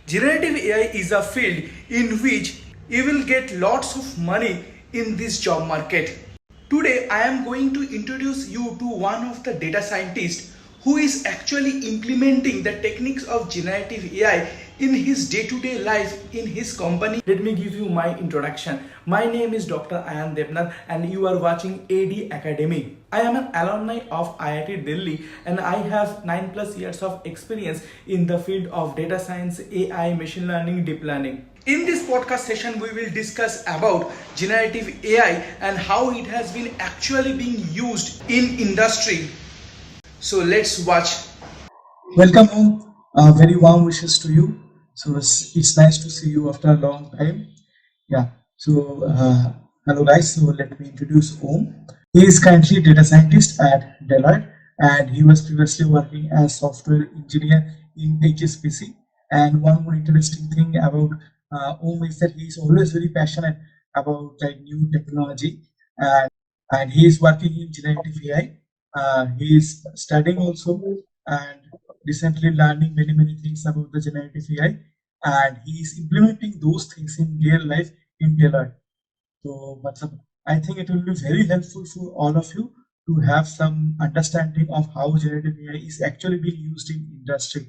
Generative AI is a field in which you will get lots of money in this job market. Today I am going to introduce you to one of the data scientists who is actually implementing the techniques of generative AI in his day-to-day life in his company. Let me give you my introduction. My name is Dr. Ayan Devnath and you are watching AD Academy. I am an alumni of IIT Delhi and I have 9+ years of experience in the field of data science, AI, machine learning, deep learning. In this podcast session, we will discuss about generative AI and how it has been actually being used in industry. So let's watch. Welcome, Om. Very warm wishes to you. So it's nice to see you after a long time. Yeah. So hello guys. So let me introduce Om. He is currently data scientist at Deloitte, and he was previously working as software engineer in HSBC. And one more interesting thing about Om is that he is always very passionate about like new technology, and he is working in generative AI. He is studying also, and recently learning many things about the generative AI, and he is implementing those things in real life in Deloitte. So, I think it will be very helpful for all of you to have some understanding of how generative AI is actually being used in industry.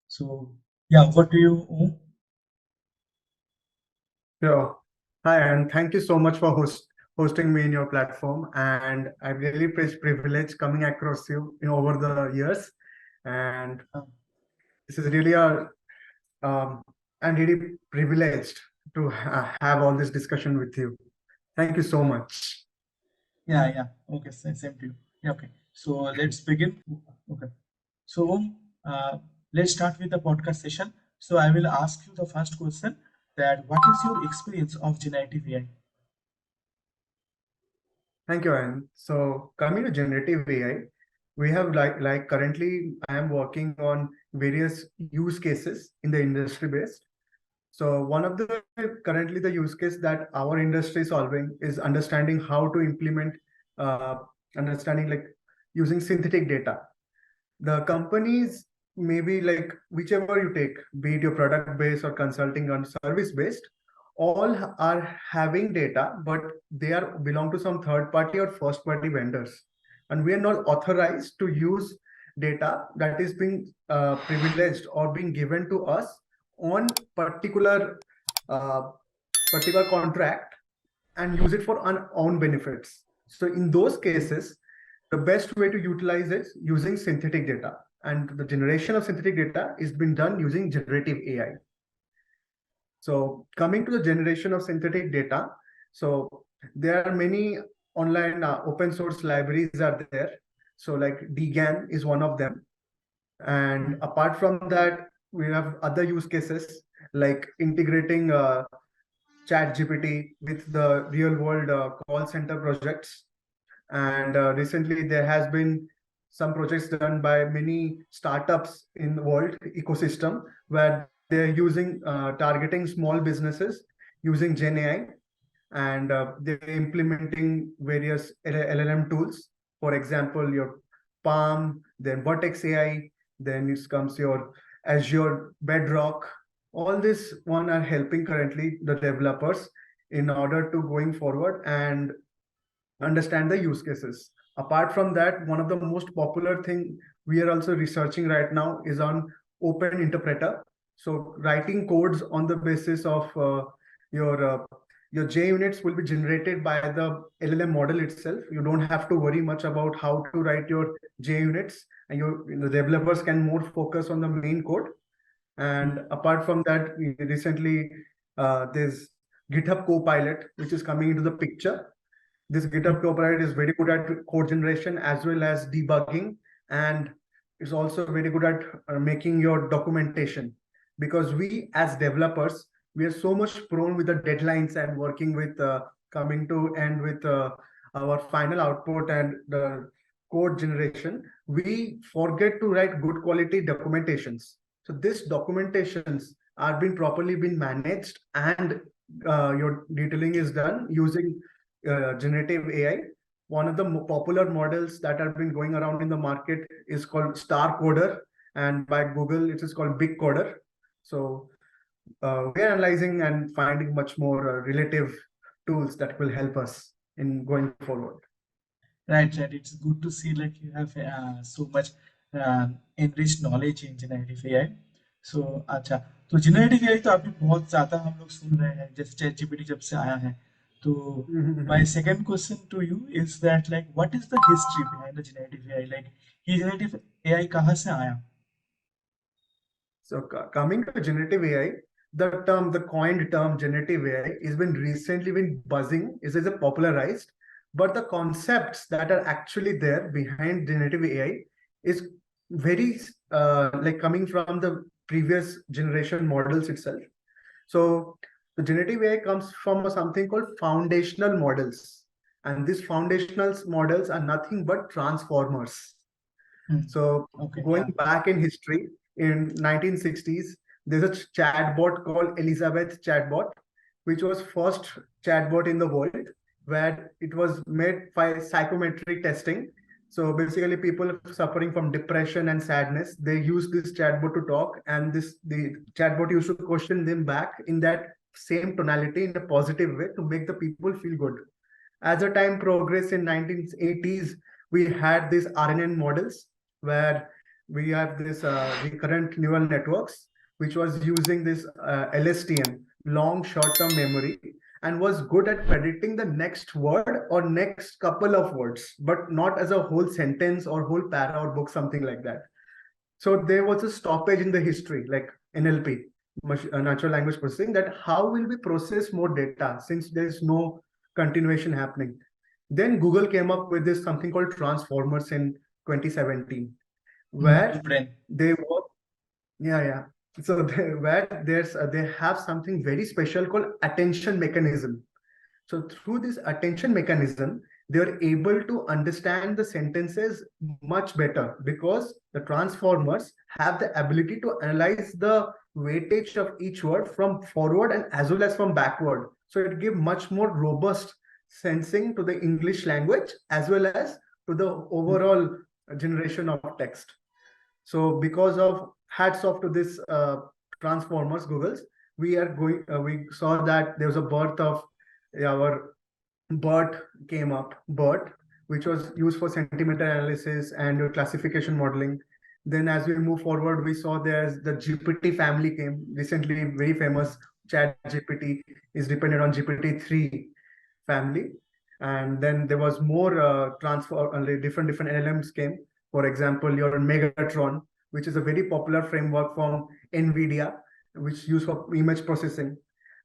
So, yeah, over to you, Om. Sure. Hi, and thank you so much for hosting me in your platform. And I'm really privileged coming across you over the years. And this is really I'm really privileged to have all this discussion with you. Thank you so much. Yeah. Okay, same to you. Yeah, okay. So let's begin. Okay. So let's start with the podcast session. So I will ask you the first question, that what is your experience of generative AI? Thank you, Anne. So coming to generative AI, we have like currently I am working on various use cases in the industry based. So one of the currently the use case that our industry is solving is understanding how to implement uh, understanding like using synthetic data. The companies maybe like whichever you take, be it your product based or consulting or service based, all are having data, but they are belong to some third party or first party vendors, and we are not authorized to use data that is being privileged or being given to us on uh, particular contract and use it for our own benefits. So in those cases, the best way to utilize it using synthetic data, and the generation of synthetic data is being done using generative AI. So coming to the generation of synthetic data, so there are many online open source libraries are there. So like DGAN is one of them. And apart from that, we have other use cases like integrating chat GPT with the real world call center projects. And recently there has been some projects done by many startups in the world ecosystem where they're using targeting small businesses using Gen AI, and they're implementing various LLM tools. For example, your Palm, then Vertex AI, then it comes your Azure Bedrock. All this one are helping currently the developers in order to going forward and understand the use cases. Apart from that, one of the most popular thing we are also researching right now is on open interpreter. So writing codes on the basis of your uh, your JUnits will be generated by the LLM model itself. You don't have to worry much about how to write your JUnits, and the developers can more focus on the main code. And apart from that, we recently there's GitHub Copilot, which is coming into the picture. This GitHub Copilot is very good at code generation as well as debugging, and it's also very good at making your documentation, because we as developers, we are so much prone with the deadlines and working with coming to end with our final output and the code generation. We forget to write good quality documentations. So this documentations are being properly been managed, and your detailing is done using generative AI. One of the popular models that have been going around in the market is called Star Coder, and by Google it is called Big Coder. So we are analyzing and finding much more relative tools that will help us in going forward. Right, right. It's good to see like you have so much enriched knowledge in generative AI. So अच्छा, तो generative AI तो अभी बहुत ज़्यादा हम लोग सुन रहे हैं जैसे ChatGPT जब से आया है तो my second question to you is that like what is the history behind the generative AI, like ये generative AI कहाँ से आया? So coming to generative AI, the coined term generative AI has been recently been buzzing, is a popularized, but the concepts that are actually there behind generative AI is very like coming from the previous generation models itself. So the generative AI comes from something called foundational models, and these foundational models are nothing but transformers. So Okay, going yeah. back in history, in 1960s, there's a chatbot called Elizabeth chatbot, which was first chatbot in the world, where it was made by psychometric testing. So basically, people suffering from depression and sadness, they use this chatbot to talk, and the chatbot used to question them back in that same tonality in a positive way to make the people feel good. As the time progressed in 1980s, we had these RNN models where we have this recurrent neural networks, which was using this LSTM, long short-term memory, and was good at predicting the next word or next couple of words, but not as a whole sentence or whole para or book, something like that. So there was a stoppage in the history, like NLP, natural language processing, that how will we process more data since there's no continuation happening. Then Google came up with this something called transformers in 2017, Good where brain. they work, yeah. So where they have something very special called attention mechanism. So through this attention mechanism, they are able to understand the sentences much better because the transformers have the ability to analyze the weightage of each word from forward and as well as from backward. So it gives much more robust sensing to the English language as well as to the overall generation of text. So because of hats off to this transformers Google's, we saw that there was a birth of our BERT came up, BERT, which was used for sentimental analysis and classification modeling. Then as we move forward, we saw there's the GPT family came recently, very famous. Chat GPT is dependent on GPT-3 family. And then there was more different LLMs came. For example, your Megatron, which is a very popular framework from NVIDIA, which used for image processing.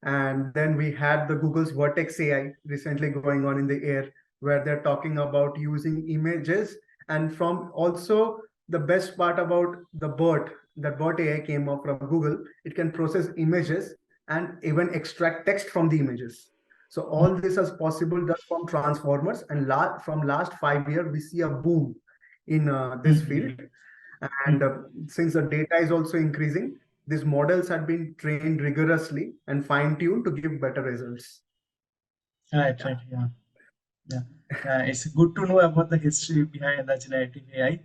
And then we had the Google's Vertex AI recently going on in the air, where they're talking about using images. And from also the best part about the BERT, that BERT AI came up from Google, it can process images and even extract text from the images. So all this is possible just from transformers, and from last 5 years, we see a boom in this field. And since the data is also increasing, these models have been trained rigorously and fine-tuned to give better results. Right, right, yeah. It's good to know about the history behind the generative AI.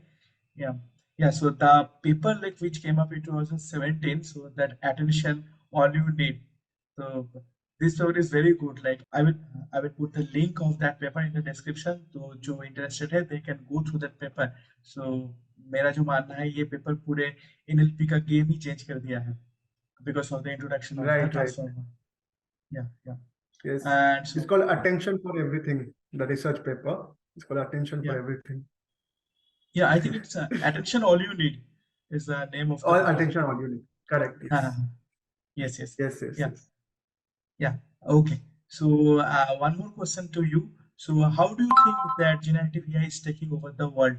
Yeah. So the paper like which came up in 2017, so that attention all you need. So this paper is very good. Like I will put the link of that paper in the description. So जो interested है, they can go through that paper. So मेरा जो मानना है ये paper पूरे NLP का game ही change कर दिया है because of the introduction of the Right. transformer. Yeah. Yes. And It's so called Attention for Everything, the research paper. It's called Attention for yeah. Everything. Yeah, I think it's Attention All You Need is the name of the All paper. attention on unit. Correct. Yes. Yes. Yes. Yeah, yeah. Okay. So one more question to you. So how do you think that generative AI is taking over the world?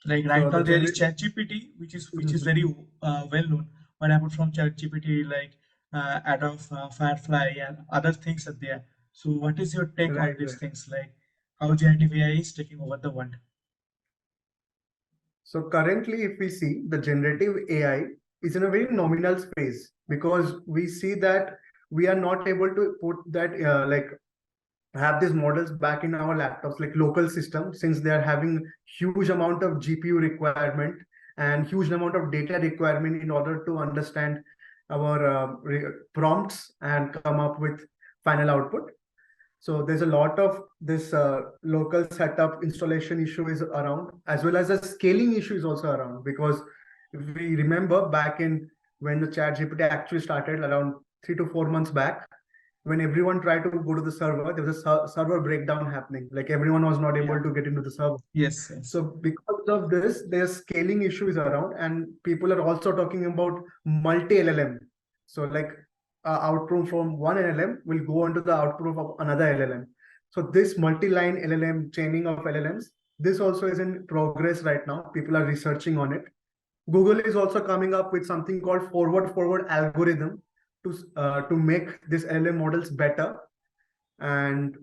Like right So now the there is generative. ChatGPT, which is very well known. But apart from ChatGPT, like Adobe Firefly and other things are there. So what is your take on Right. these things? Like how generative AI is taking over the world? So currently, if we see the generative AI is in a very nominal space because we see that we are not able to put that have these models back in our laptops like local system since they are having huge amount of GPU requirement and huge amount of data requirement in order to understand our prompts and come up with final output. So there's a lot of this local setup installation issue is around, as well as a scaling issue is also around, because if we remember back in when the chat GPT actually started around 3 to 4 months back, when everyone tried to go to the server, there was a server breakdown happening. Like everyone was not able to get into the server. Yes, yes. So because of this, there's scaling issues around, and people are also talking about multi LLM. So like output from one LLM will go into the output of another LLM. So this multi-line LLM chaining of LLMs, this also is in progress right now. People are researching on it. Google is also coming up with something called forward algorithm to make these LLM models better. And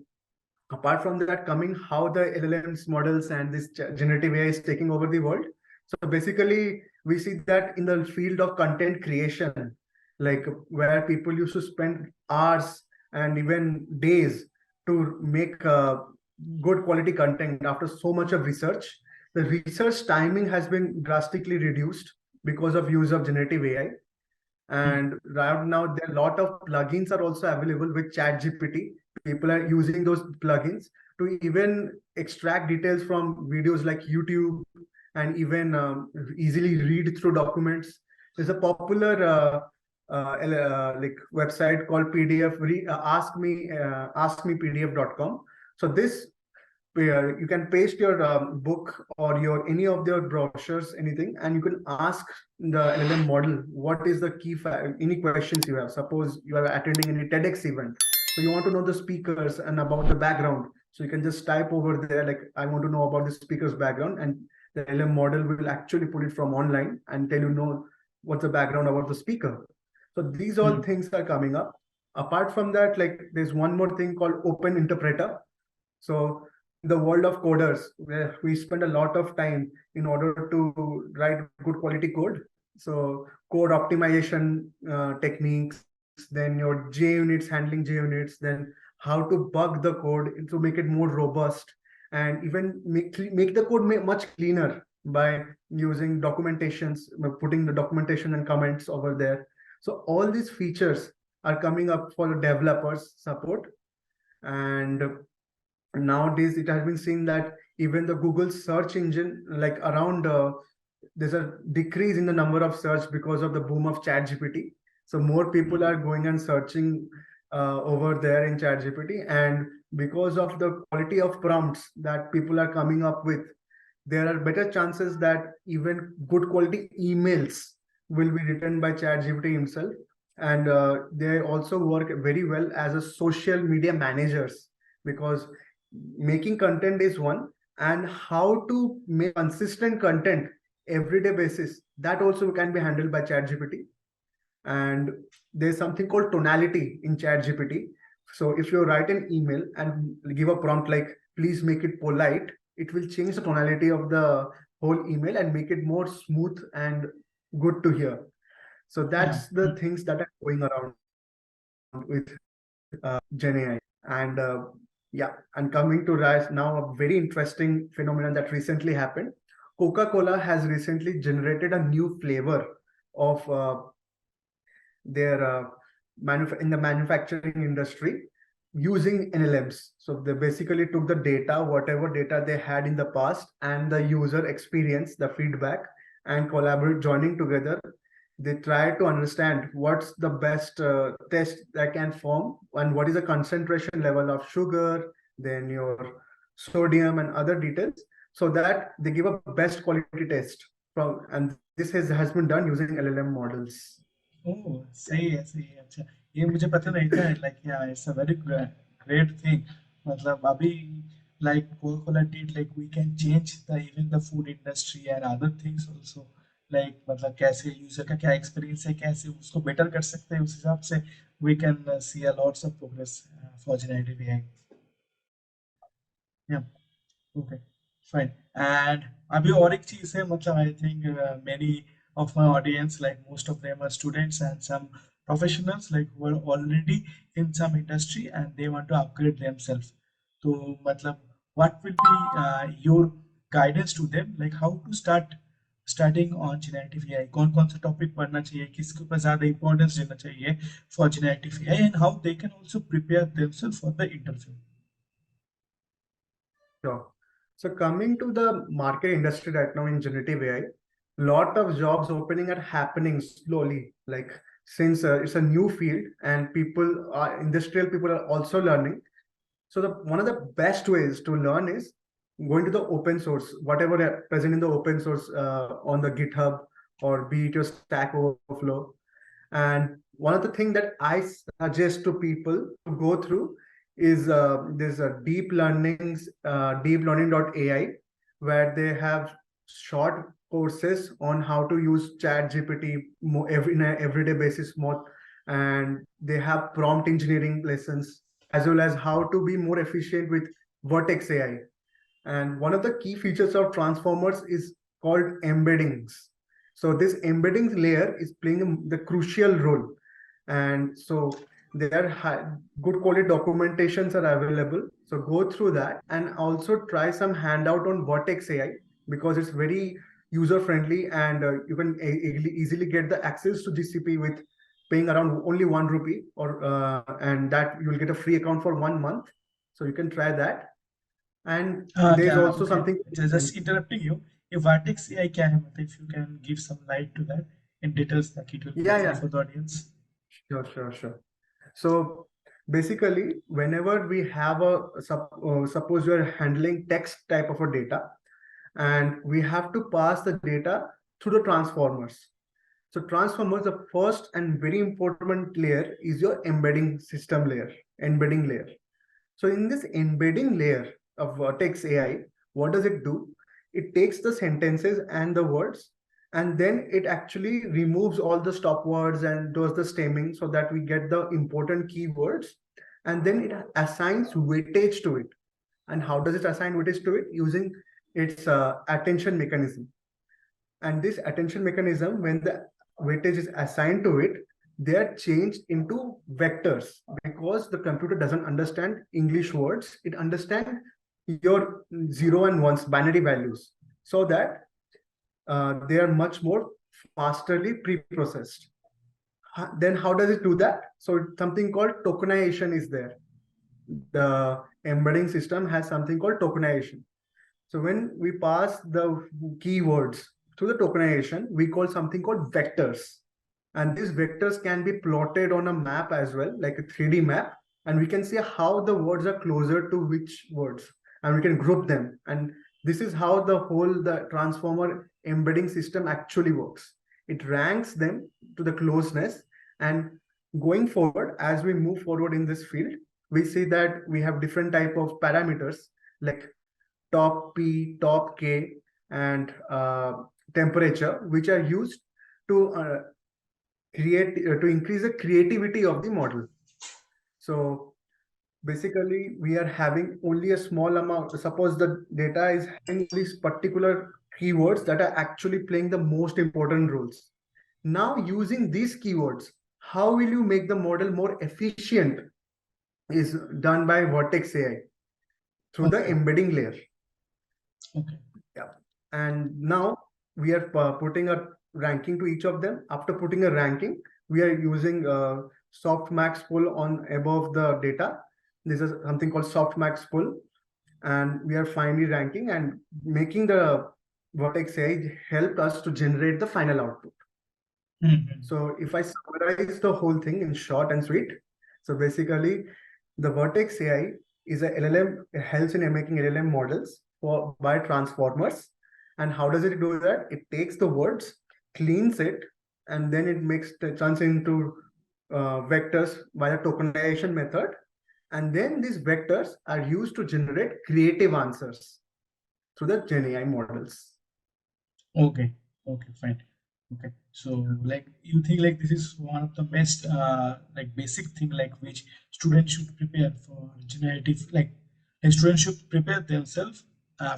apart from that, coming how the LLMs models and this generative AI is taking over the world. So basically, we see that in the field of content creation, like where people used to spend hours and even days to make good quality content after so much of research, the research timing has been drastically reduced because of use of generative AI. And right now, there are a lot of plugins are also available with ChatGPT. People are using those plugins to even extract details from videos like YouTube and even easily read through documents. There's a popular like website called PDF askmepdf.com. So this where you can paste your book or your any of your brochures, anything, and you can ask the LLM model what is the any questions you have. Suppose you are attending any TEDx event, so you want to know the speakers and about the background. So you can just type over there like I want to know about the speaker's background, and the LLM model will actually pull it from online and tell you know what's the background about the speaker. So these all things are coming up. Apart from that, like there's one more thing called open interpreter. So the world of coders, where we spend a lot of time in order to write good quality code. So code optimization techniques, then your JUnits, handling JUnits, then how to bug the code to make it more robust, and even make the code much cleaner by using documentations, putting the documentation and comments over there. So all these features are coming up for the developers support. And nowadays it has been seen that even the Google search engine, like around there's a decrease in the number of search because of the boom of ChatGPT. So more people are going and searching over there in ChatGPT, and because of the quality of prompts that people are coming up with, there are better chances that even good quality emails will be written by ChatGPT himself. And they also work very well as a social media managers, because making content is one, and how to make consistent content everyday basis, that also can be handled by ChatGPT. And there's something called tonality in ChatGPT. So if you write an email and give a prompt like please make it polite, it will change the tonality of the whole email and make it more smooth and good to hear. So that's the things that are going around with Gen AI. And yeah, and coming to rise now, a very interesting phenomenon that recently happened. Coca-Cola has recently generated a new flavor of their in the manufacturing industry using NLMs. So they basically took the data, whatever data they had in the past, and the user experience, the feedback, and collaborate joining together. They try to understand what's the best test that can form, and what is the concentration level of sugar, then your sodium and other details, so that they give a best quality test from, and this has been done using LLM models. ओह सही है सही है अच्छा ये मुझे पता नहीं था like yeah it's a very great thing मतलब अभी like Coca-Cola did like we can change the even the food industry and other things also like मतलब कैसे यूजर का क्या एक्सपीरियंस है कैसे उसको बेटर कर सकते हैं उस हिसाब से we can see a lots of progress for generative AI या Okay, fine. And अभी और एक चीज है मतलब I think many of my audience like most of them are students and some professionals like who are already in some industry and they want to upgrade themselves. तो मतलब what will be your guidance to them like how to start starting on generative AI, कौन सा topic पढ़ना चाहिए, किसके ऊपर ज़्यादा importance देना चाहिए for generative AI, and how they can also prepare themselves for the interview. Sure. So coming to the market industry right now in generative AI, lot of jobs opening are happening slowly. Like since it's a new field and industrial people are also learning. So one of the best ways to learn is going to the open source, whatever present in the open source on the GitHub or be it your Stack Overflow. And one of the things that I suggest to people to go through is there's a deeplearning.ai, where they have short courses on how to use chat gpt in an everyday basis more, and they have prompt engineering lessons as well as how to be more efficient with vertex ai. And one of the key features of transformers is called embeddings. So this embeddings layer is playing the crucial role. And so there are good quality documentations are available. So go through that and also try some handout on Vertex AI, because it's very user friendly, and you can easily get the access to GCP with paying around only 1 rupee, or and that you will get a free account for 1 month. So you can try that. And there's Yeah, also okay. something. Just interrupting you. ये vertex AI क्या है? मतलब if you can give some light to that in details, like it will be Yeah, helpful yeah. for the audience. Sure. So basically, whenever we have suppose you are handling text type of a data, and we have to pass the data through the transformers. So transformers, the first and very important layer is your embedding layer. So in this embedding layer of Vertex AI, what does it do? It takes the sentences and the words, and then it actually removes all the stop words and does the stemming so that we get the important keywords, and then it assigns weightage to it. And how does it assign weightage to it? Using its attention mechanism. And this attention mechanism, when the weightage is assigned to it, they are changed into vectors, because the computer doesn't understand English words. It understands your 0 and 1's binary values, so that they are much more fasterly pre-processed. Then how does it do that? So something called tokenization is there. The embedding system has something called tokenization. So when we pass the keywords through the tokenization, we call something called vectors. And these vectors can be plotted on a map as well, like a 3D map. And we can see how the words are closer to which words. And we can group them. And this is how the transformer embedding system actually works. It ranks them to the closeness. And going forward, as we move forward in this field, we see that we have different type of parameters like top P, top K, and temperature, which are used to to increase the creativity of the model. So basically, we are having only a small amount. Suppose the data is having these particular keywords that are actually playing the most important roles. Now, using these keywords, how will you make the model more efficient is done by Vertex AI through the embedding layer. Okay. Yeah. And now we are putting a ranking to each of them. After putting a ranking, we are using softmax pull on above the data. This is something called softmax pull. And we are finally ranking and making the Vertex AI help us to generate the final output. So if I summarize the whole thing in short and sweet, so basically the Vertex AI is a LLM, helps in making LLM models by transformers. And how does it do that? It takes the words, cleans it, and then it turns into vectors by the tokenization method. And then these vectors are used to generate creative answers through the Gen AI models. Okay, fine. Okay, so like you think like this is one of the best like basic thing like which students should prepare for generative, like students should prepare themselves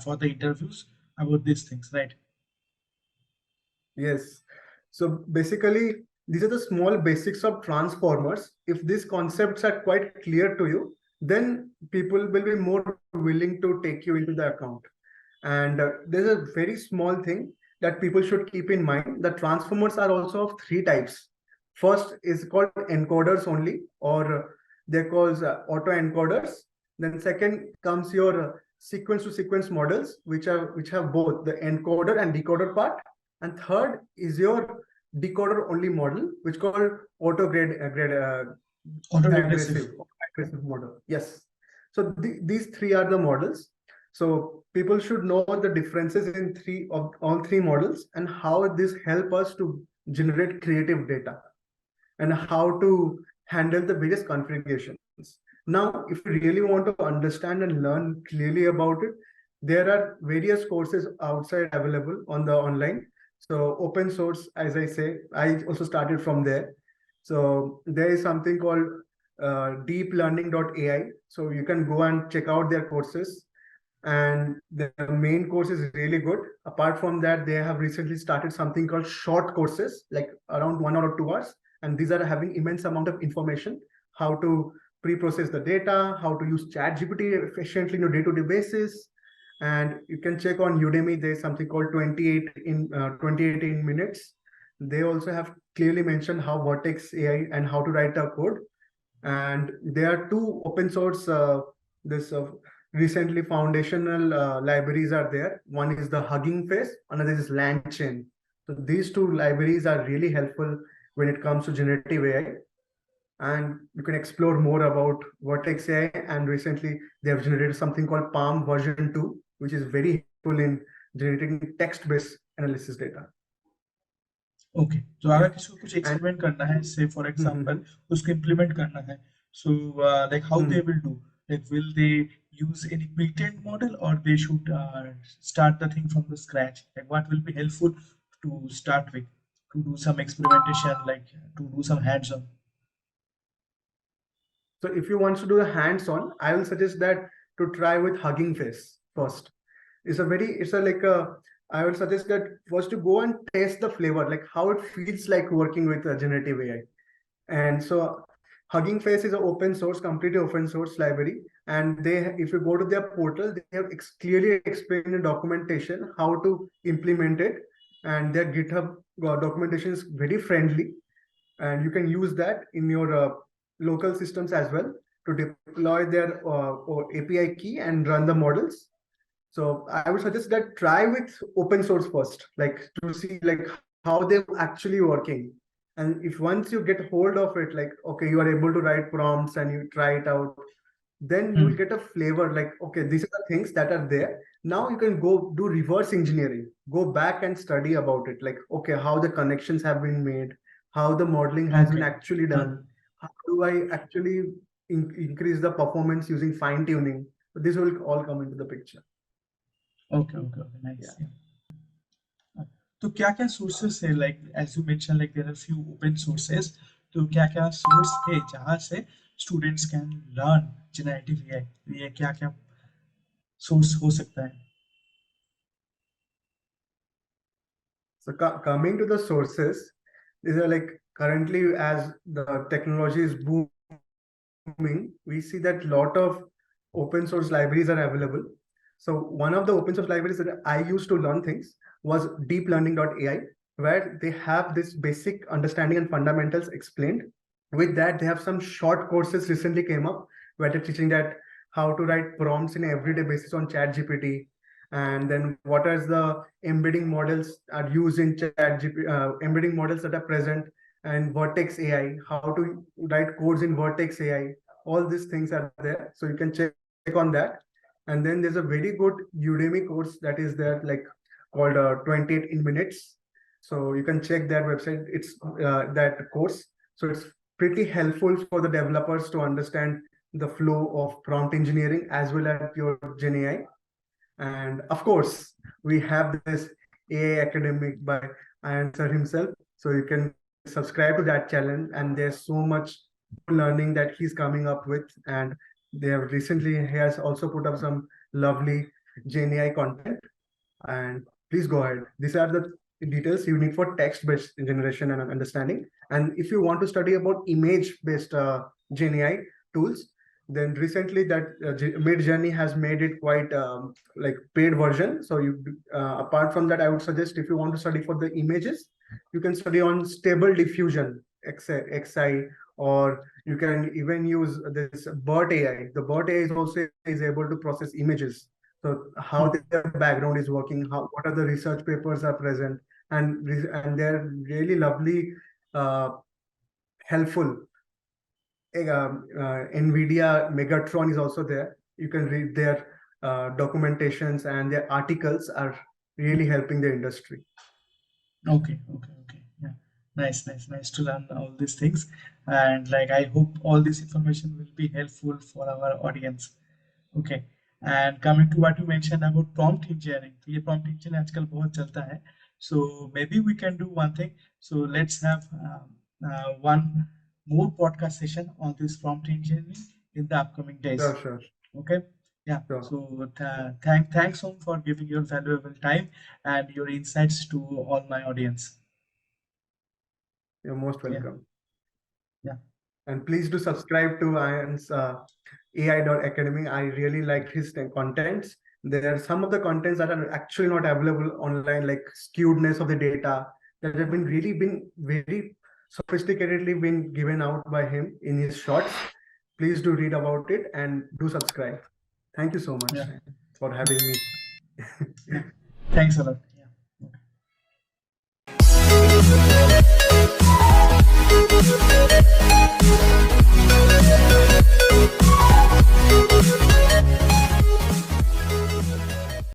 for the interviews about these things, right? Yes. So basically, these are the small basics of transformers. If these concepts are quite clear to you, then people will be more willing to take you into the account. And there's a very small thing that people should keep in mind. The transformers are also of three types. First is called encoders only, or they're called auto encoders. Then second comes your sequence to sequence models, which have both the encoder and decoder part. And third is your decoder only model, which called auto Auto-regressive. aggressive model. Yes. So these three are the models. So people should know the differences in all three models and how this help us to generate creative data and how to handle the various configurations. Now, if you really want to understand and learn clearly about it, there are various courses outside available on the online. So open source, as I say, I also started from there. So there is something called deeplearning.ai. So you can go and check out their courses. And the main course is really good. Apart from that, they have recently started something called short courses, like around 1 or 2 hours. And these are having immense amount of information, how to pre-process the data, how to use ChatGPT efficiently on a day-to-day basis. And you can check on Udemy, there's something called 28 in minutes. They also have clearly mentioned how Vertex AI and how to write a code. And there are two open source this recently foundational libraries are there. One is the Hugging Face, another is LangChain. So these two libraries are really helpful when it comes to generative AI. And you can explore more about Vertex AI. And recently they have generated something called Palm version 2, which is very helpful in generating text-based analysis data. Okay तो अगर किसी को कुछ And experiment करना है से for example उसको implement करना है so like how they will do like will they use any pre-trained model or they should start the thing from the scratch, like what will be helpful to start with to do some experimentation, like to do some hands-on. So if you want to do the hands-on, I will suggest that to try with Hugging Face first. I will suggest that first to go and taste the flavor, like how it feels like working with a generative AI. And so Hugging Face is an open source, completely open source library. And if you go to their portal, they have clearly explained in documentation how to implement it. And their GitHub documentation is very friendly. And you can use that in your local systems as well to deploy their API key and run the models. So I would suggest that try with open source first, like to see like how they're actually working. And if once you get hold of it, like, okay, you are able to write prompts and you try it out, then you will get a flavor like, okay, these are the things that are there. Now you can go do reverse engineering, go back and study about it. Like, okay, how the connections have been made, how the modeling has been actually done. How do I actually increase the performance using fine tuning? This will all come into the picture. Okay, nice. Yeah. तो क्या क्या sources है, like as you mention like there are few open sources, तो क्या क्या source है जहां से students can learn generative AI, ये क्या क्या सोर्स हो सकता है? So coming to the sources, these are like currently as the technology is booming, we see that lot of open source libraries are available. So one of the open source libraries that I used to learn things was deeplearning.ai, where they have this basic understanding and fundamentals explained. With that, they have some short courses recently came up where they're teaching that how to write prompts in everyday basis on ChatGPT, and then what are the embedding models are used in ChatGPT, embedding models that are present, and Vertex AI, how to write codes in Vertex AI. All these things are there, so you can check on that. And then there's a very good Udemy course that is there, like called 28 in minutes. So you can check their website. It's that course. So it's pretty helpful for the developers to understand the flow of prompt engineering as well as your Gen AI. And of course, we have this AI Academic by Ian Sir himself. So you can subscribe to that channel, and there's so much learning that he's coming up with. And they have recently, he has also put up some lovely Gen AI content. And please go ahead. These are the details you need for text-based generation and understanding. And if you want to study about image-based Gen AI tools, Then recently that Mid Journey has made it quite like paid version. So you apart from that, I would suggest if you want to study for the images, you can study on Stable Diffusion XI, or you can even use this BERT AI. The BERT AI is also is able to process images. So how their background is working, how what are the research papers are present, and they're really lovely, uh, helpful. NVIDIA Megatron is also there. You can read their documentations, and their articles are really helping the industry. Okay, okay, okay. Yeah. Nice, nice, nice to learn all these things. And like I hope all this information will be helpful for our audience. Okay. And coming to what you mentioned about prompt engineering, तो ये prompt engineering आजकल बहुत चलता है. So maybe we can do one thing. So let's have one more podcast session on this prompt engineering in the upcoming days. Sure. Okay. Yeah. Sure. So thanks Om for giving your valuable time and your insights to all my audience. You're most Yeah. welcome. Yeah. And please do subscribe to Ian's AI.academy. I really like his contents. There are some of the contents that are actually not available online, like skewedness of the data, that have been very sophisticatedly been given out by him in his shorts. Please do read about it and do subscribe. Thank you so much Yeah. for having me. Yeah. Thanks a lot.